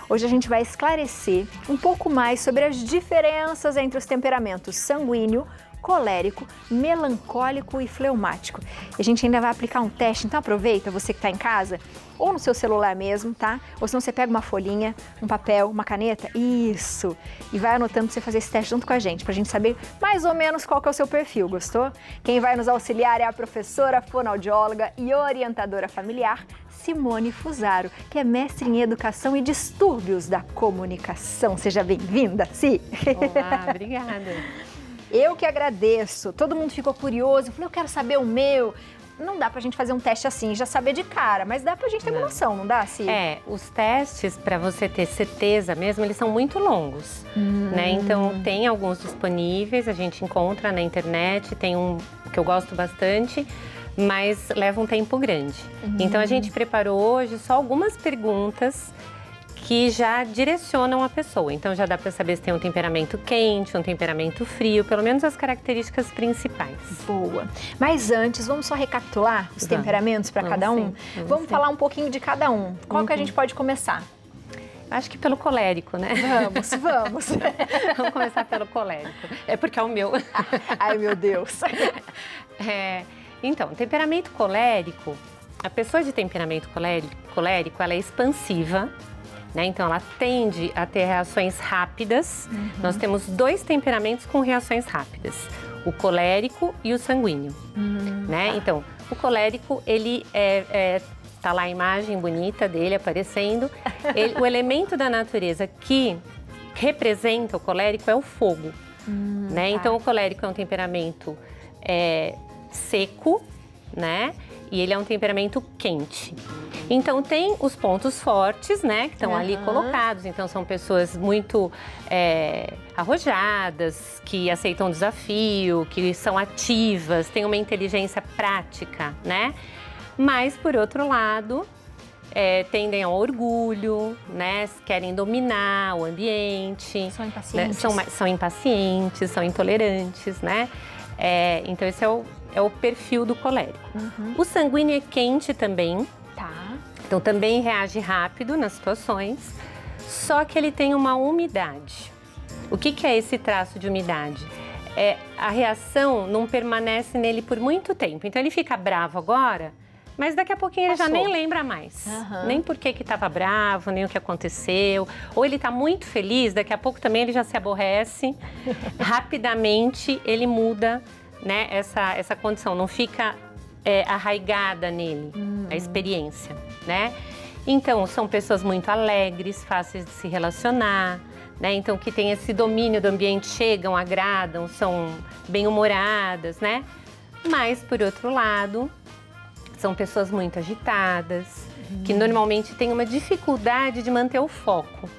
Hoje a gente vai esclarecer um pouco mais sobre as diferenças entre os temperamentos sanguíneo, colérico, melancólico e fleumático. E a gente ainda vai aplicar um teste, então aproveita, você que está em casa, ou no seu celular mesmo, tá? Ou senão você pega uma folhinha, um papel, uma caneta, isso! E vai anotando para você fazer esse teste junto com a gente, pra gente saber mais ou menos qual que é o seu perfil, gostou? Quem vai nos auxiliar é a professora, fonoaudióloga e orientadora familiar, Simone Fusaro, que é mestre em Educação e Distúrbios da Comunicação. Seja bem-vinda, Si! Olá, obrigada! Eu que agradeço, todo mundo ficou curioso, eu falei, eu quero saber o meu. Não dá pra gente fazer um teste assim, já saber de cara, mas dá pra gente ter uma noção, não dá, Si? Os testes, para você ter certeza mesmo, eles são muito longos, né? Então, tem alguns disponíveis, a gente encontra na internet, tem um que eu gosto bastante, mas leva um tempo grande. Então, a gente preparou hoje só algumas perguntas que já direcionam a pessoa. Então, já dá para saber se tem um temperamento quente, um temperamento frio, pelo menos as características principais. Boa. Mas antes, vamos só recapitular os temperamentos para cada um? Vamos falar um pouquinho de cada um. Qual que a gente pode começar? Acho que pelo colérico, né? Vamos. Vamos começar pelo colérico. É porque é o meu. Ai, meu Deus. Então, temperamento colérico, a pessoa de temperamento colérico, ela é expansiva, né? Então, ela tende a ter reações rápidas. Nós temos dois temperamentos com reações rápidas, o colérico e o sanguíneo, né? Então, o colérico, ele tá lá a imagem bonita dele aparecendo. O elemento da natureza que representa o colérico é o fogo, né? Então, o colérico é um temperamento seco, né? E ele é um temperamento quente. Então, tem os pontos fortes, né, que estão ali colocados. Então, são pessoas muito arrojadas, que aceitam desafio, que são ativas, têm uma inteligência prática, né? Mas, por outro lado, tendem ao orgulho, né? Querem dominar o ambiente. São impacientes. Né? São impacientes, são intolerantes, né? Então, esse é o perfil do colérico. O sanguíneo é quente também. Tá. Então, também reage rápido nas situações, só que ele tem uma umidade. O que é esse traço de umidade? A reação não permanece nele por muito tempo. Então, ele fica bravo agora, mas daqui a pouquinho ele já nem lembra mais. Nem por que estava bravo, nem o que aconteceu. Ou ele está muito feliz, daqui a pouco também ele já se aborrece. Rapidamente, ele muda, né, essa condição, não fica arraigada nele, a experiência, né? Então, são pessoas muito alegres, fáceis de se relacionar, né? Então, que tem esse domínio do ambiente, chegam, agradam, são bem-humoradas, né? Mas, por outro lado, são pessoas muito agitadas, que normalmente têm uma dificuldade de manter o foco.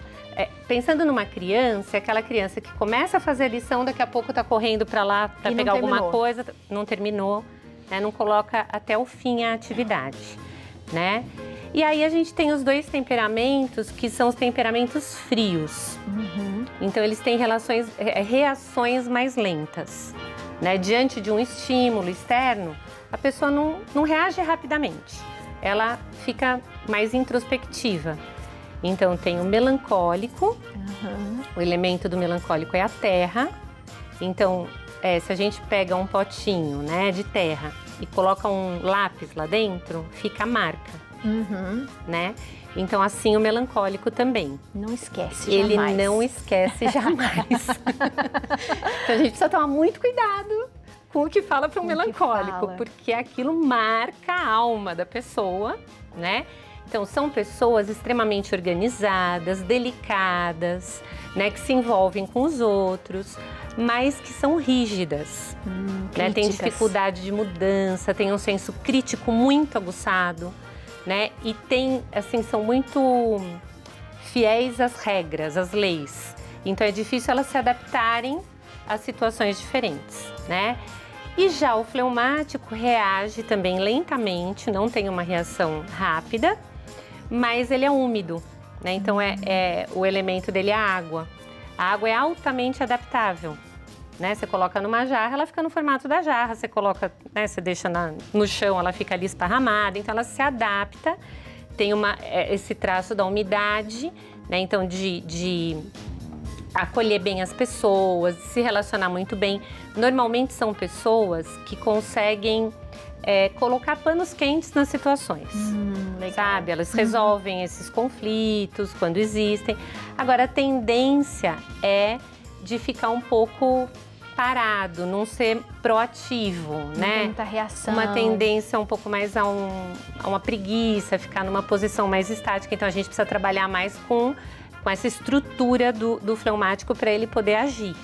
Pensando numa criança, é aquela criança que começa a fazer a lição, daqui a pouco tá correndo para lá para pegar alguma coisa, não terminou, né? Não coloca até o fim a atividade, né? E aí a gente tem os dois temperamentos, que são os temperamentos frios. Então, eles têm reações mais lentas, né? Diante de um estímulo externo, a pessoa não reage rapidamente, ela fica mais introspectiva. Então, tem o melancólico, o elemento do melancólico é a terra. Então, se a gente pega um potinho, né, de terra e coloca um lápis lá dentro, fica a marca, né? Então, assim, o melancólico também. Não esquece jamais. Ele não esquece jamais. Então, a gente precisa tomar muito cuidado com o que fala para um melancólico, porque aquilo marca a alma da pessoa, né? Então, são pessoas extremamente organizadas, delicadas, né, que se envolvem com os outros, mas que são rígidas, né? Tem dificuldade de mudança, tem um senso crítico muito aguçado, né? E são muito fiéis às regras, às leis. Então, é difícil elas se adaptarem a situações diferentes, né? E já o fleumático reage também lentamente, não tem uma reação rápida, mas ele é úmido, né? Então, o elemento dele é a água. A água é altamente adaptável, né? Você coloca numa jarra, ela fica no formato da jarra. Você coloca, né? Você deixa no chão, ela fica ali esparramada. Então, ela se adapta, tem esse traço da umidade, né? Então, de acolher bem as pessoas, de se relacionar muito bem. Normalmente são pessoas que conseguem colocar panos quentes nas situações, sabe? Elas resolvem esses conflitos quando existem. Agora, a tendência é de ficar um pouco parado, não ser proativo, né? Tem muita reação. Uma tendência um pouco mais a uma preguiça, ficar numa posição mais estática. Então, a gente precisa trabalhar mais com essa estrutura do fleumático para ele poder agir.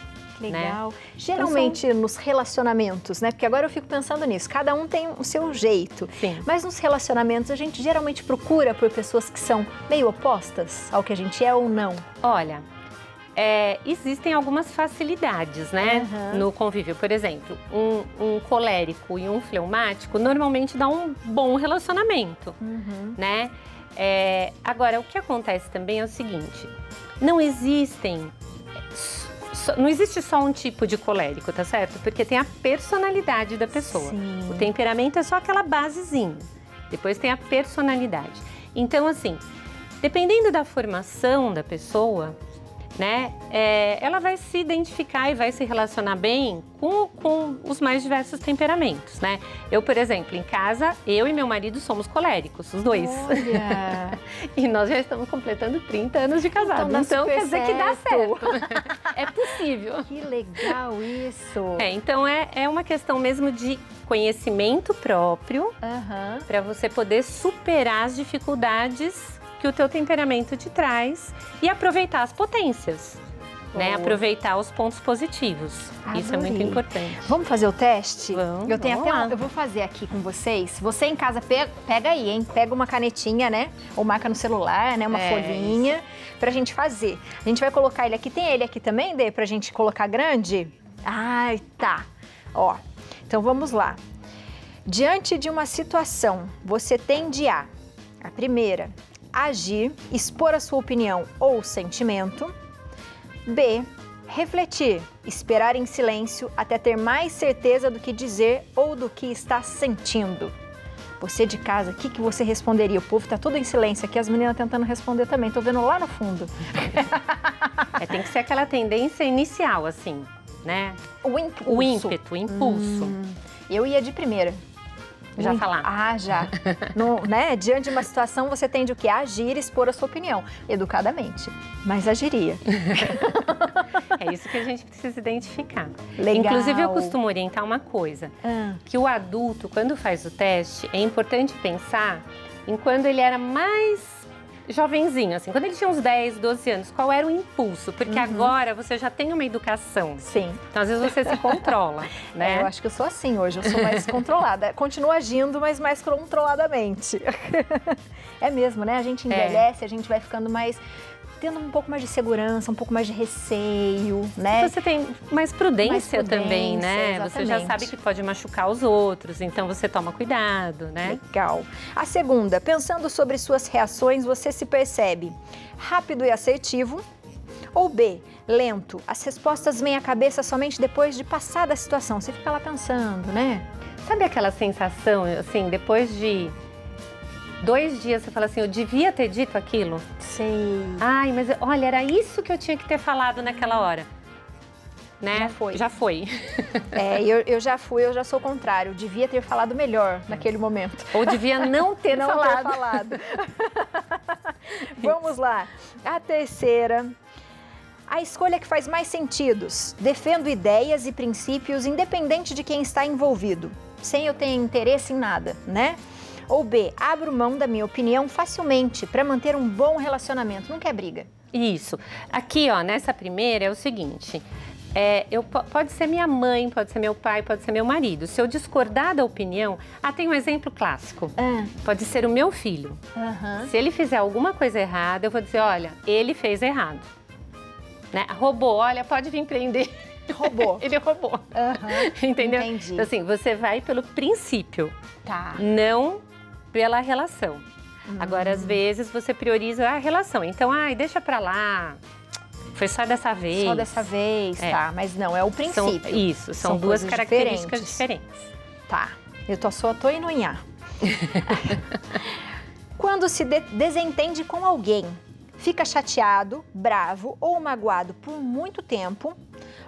Legal. Né? Geralmente nos relacionamentos, né? Porque agora eu fico pensando nisso, cada um tem o seu jeito. Sim. Mas nos relacionamentos a gente geralmente procura por pessoas que são meio opostas ao que a gente é ou não. Olha, existem algumas facilidades, né, no convívio. Por exemplo, um colérico e um fleumático normalmente dá um bom relacionamento, né? Agora, o que acontece também é o seguinte, não existe só um tipo de colérico, tá certo? Porque tem a personalidade da pessoa. Sim. O temperamento é só aquela basezinha. Depois tem a personalidade. Então, assim, dependendo da formação da pessoa, né, ela vai se identificar e vai se relacionar bem com os mais diversos temperamentos, né? Eu, por exemplo, em casa, eu e meu marido somos coléricos, os dois. Olha! E nós já estamos completando 30 anos de casado. Então quer dizer que dá certo. É possível. Que legal isso! Então é uma questão mesmo de conhecimento próprio para você poder superar as dificuldades que o teu temperamento te traz e aproveitar as potências, né? Aproveitar os pontos positivos. Adorei. Isso é muito importante. Vamos fazer o teste? Vamos, eu tenho vamos lá. eu vou fazer aqui com vocês. Você em casa pega aí, hein? Pega uma canetinha, né? Ou marca no celular, né? Uma folhinha pra gente fazer. A gente vai colocar ele aqui. Tem ele aqui também, Dê, pra gente colocar grande? Ai, tá. Ó, então vamos lá. Diante de uma situação, você tende a primeira, agir, expor a sua opinião ou sentimento. B, refletir, esperar em silêncio até ter mais certeza do que dizer ou do que está sentindo. Você de casa, o que você responderia? O povo tá todo em silêncio aqui, as meninas tentando responder também, tô vendo lá no fundo. Tem que ser aquela tendência inicial, assim, né? O impulso. O ímpeto, o impulso. Eu ia de primeira. Já falar. Ah, já. Né? Diante de uma situação, você tende o quê? A agir, expor a sua opinião. Educadamente. Mas agiria. É isso que a gente precisa identificar. Legal. Inclusive, eu costumo orientar uma coisa. Que o adulto, quando faz o teste, é importante pensar em quando ele era mais jovenzinho, assim, quando ele tinha uns 10, 12 anos, qual era o impulso? Porque agora você já tem uma educação. Sim. Então, às vezes, você se controla, né? Eu acho que eu sou assim hoje, eu sou mais controlada. Continuo agindo, mas mais controladamente. É mesmo, né? A gente envelhece, a gente vai ficando mais... tendo um pouco mais de segurança, um pouco mais de receio, né? Você tem mais prudência também, né? Exatamente. Você já sabe que pode machucar os outros, então você toma cuidado, né? Legal. A segunda, pensando sobre suas reações, você se percebe rápido e assertivo? Ou B, lento, as respostas vêm à cabeça somente depois de passar da situação, você fica lá pensando, né? Sabe aquela sensação, assim, depois de 2 dias você fala assim, eu devia ter dito aquilo? Sei. Ai, mas olha, era isso que eu tinha que ter falado naquela hora. Né? Já foi. Já foi. Eu já fui, eu já sou o contrário. Eu devia ter falado melhor naquele momento. Ou devia não ter falado. Vamos lá. A terceira. A escolha que faz mais sentido. Defendo ideias e princípios independente de quem está envolvido. Sem eu ter interesse em nada, né? Ou B, abro mão da minha opinião facilmente para manter um bom relacionamento. Não quer briga. Isso. Aqui, ó, nessa primeira é o seguinte. Pode ser minha mãe, pode ser meu pai, pode ser meu marido. Se eu discordar da opinião... tem um exemplo clássico. Pode ser o meu filho. Se ele fizer alguma coisa errada, eu vou dizer, olha, ele fez errado. Né? Roubou, olha, pode vir prender. Roubou. Ele roubou. Entendeu? Entendi. Então, assim, você vai pelo princípio. Tá. Não pela relação. Agora, às vezes, você prioriza a relação. Então, deixa pra lá. Foi só dessa vez. Só dessa vez, tá. Mas não, é o princípio. São duas características diferentes. Tá. Eu só tô indo em A. Quando se desentende com alguém, fica chateado, bravo ou magoado por muito tempo.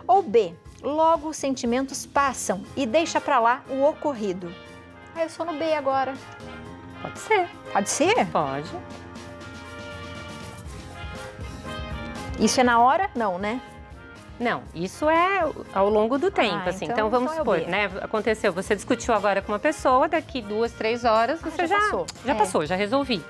Ou B, logo os sentimentos passam e deixa pra lá o ocorrido. Ah, eu sou no B agora. Pode ser. Pode ser? Pode. Isso é na hora? Não, né? Não, isso é ao longo do tempo, assim. Então vamos então supor, né? Aconteceu, você discutiu agora com uma pessoa, daqui 2, 3 horas você já passou. Já passou, já resolvi.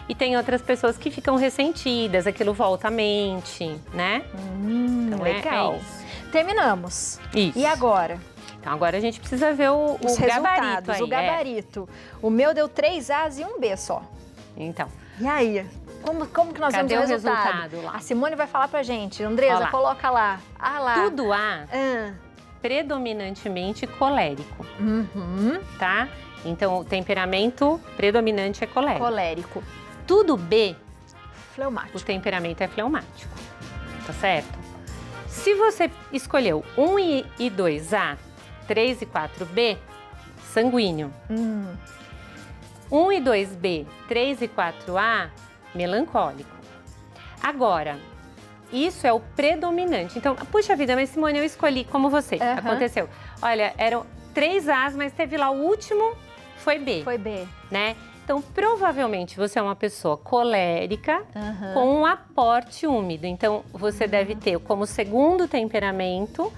E tem outras pessoas que ficam ressentidas, aquilo volta à mente, né? Então, legal. É isso. Terminamos. Isso. E agora? Então agora a gente precisa ver Os gabarito resultados, aí. o gabarito. O meu deu 3 As e um B só. Então. E aí? Como que nós Cadê vemos o o resultado? resultado lá? A Simone vai falar pra gente. Andresa, coloca lá. Ah lá. Tudo A, predominantemente colérico, tá? Então o temperamento predominante é colérico. Colérico. Tudo B, Fleumático. o temperamento é fleumático, tá certo? Se você escolheu 1 e 2A, 3 e 4B, sanguíneo. 1 e 2B, 3 e 4A, melancólico. Agora, isso é o predominante. Então, puxa vida, mas Simone, eu escolhi como você. Aconteceu. Olha, eram 3 As, mas teve lá o último, foi B. Foi B. Né? Então, provavelmente, você é uma pessoa colérica com um aporte úmido. Então, você deve ter como segundo temperamento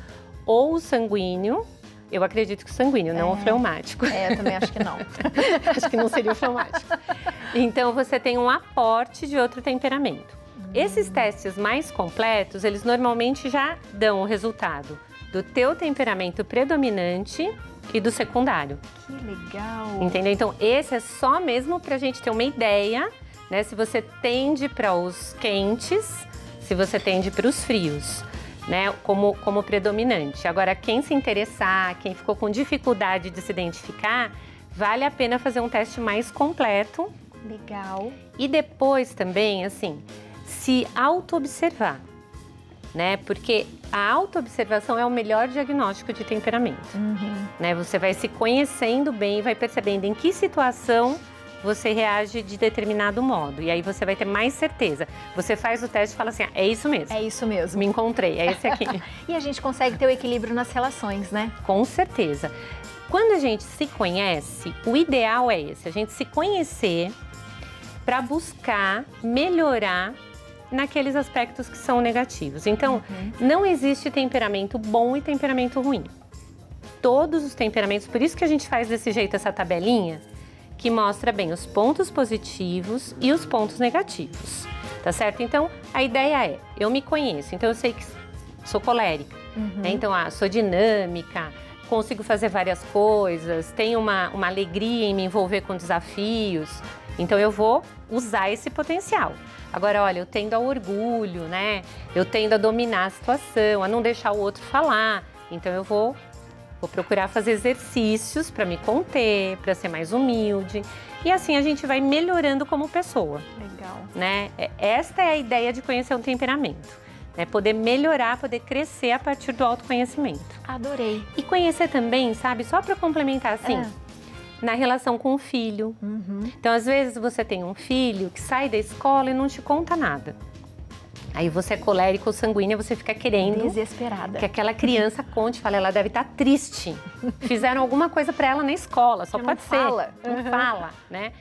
ou o sanguíneo. Eu acredito que o sanguíneo, não o fleumático. Eu também acho que não. Acho que não seria o fleumático. Então, você tem um aporte de outro temperamento. Esses testes mais completos, eles normalmente já dão o resultado do teu temperamento predominante e do secundário. Que legal! Entendeu? Então, esse é só mesmo pra gente ter uma ideia, né? Se você tende para os quentes, se você tende para os frios, né? Como predominante. Agora, quem se interessar, quem ficou com dificuldade de se identificar, vale a pena fazer um teste mais completo. Legal. E depois também, assim, se auto-observar, né? Porque a auto-observação é o melhor diagnóstico de temperamento, né? Você vai se conhecendo bem e vai percebendo em que situação você reage de determinado modo. E aí você vai ter mais certeza. Você faz o teste e fala assim, é isso mesmo. É isso mesmo. Me encontrei, é esse aqui. E a gente consegue ter o equilíbrio nas relações, né? Com certeza. Quando a gente se conhece, o ideal é esse, a gente se conhecer para buscar melhorar naqueles aspectos que são negativos. Então, não existe temperamento bom e temperamento ruim. Todos os temperamentos, por isso que a gente faz desse jeito essa tabelinha, que mostra bem os pontos positivos e os pontos negativos, tá certo? Então, a ideia é, eu me conheço, então eu sei que sou colérica, né? Então, sou dinâmica, consigo fazer várias coisas, tenho uma alegria em me envolver com desafios, então eu vou usar esse potencial. Agora, olha, eu tendo ao orgulho, né? Eu tendo a dominar a situação, a não deixar o outro falar, então eu vou procurar fazer exercícios para me conter, para ser mais humilde. E assim a gente vai melhorando como pessoa. Legal. Né? Esta é a ideia de conhecer um temperamento. Né? Poder melhorar, poder crescer a partir do autoconhecimento. Adorei. E conhecer também, sabe, só para complementar assim, na relação com o filho. Então, às vezes você tem um filho que sai da escola e não te conta nada. Aí você é colérico ou sanguínea, você fica querendo desesperada que aquela criança conte, fala, ela deve estar triste. Fizeram alguma coisa para ela na escola, só pode ser. Não fala, né?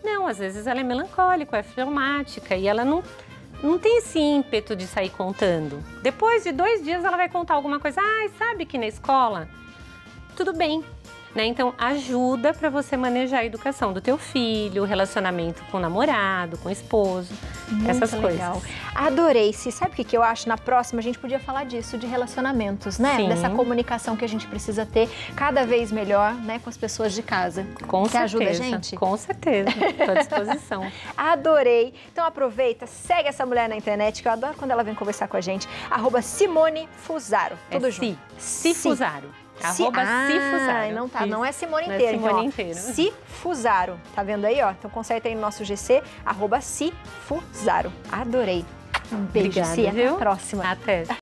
Não, às vezes ela é melancólica, é fleumática e ela não tem esse ímpeto de sair contando. Depois de 2 dias ela vai contar alguma coisa. Ah, sabe que na escola? Tudo bem. Né? Então, ajuda para você manejar a educação do teu filho, o relacionamento com o namorado, com o esposo, essas legal. coisas. Adorei. Sabe o que eu acho? Na próxima a gente podia falar disso, de relacionamentos, né? Sim. Dessa comunicação que a gente precisa ter cada vez melhor, né? Com as pessoas de casa. Com certeza. Ajuda a gente? Com certeza. Estou à disposição. Adorei. Então aproveita, segue essa mulher na internet, que eu adoro quando ela vem conversar com a gente. @Simone Fusaro. Tudo junto. Si Fusaro. @Cifusaro. Não tá, não é Simone não inteiro. É Simone então, inteiro. Cifusaro. Tá vendo aí, ó? Então conserta aí no nosso GC, @Cifusaro. Adorei. Um beijo, Obrigada, Cia. Até viu? a próxima. Até.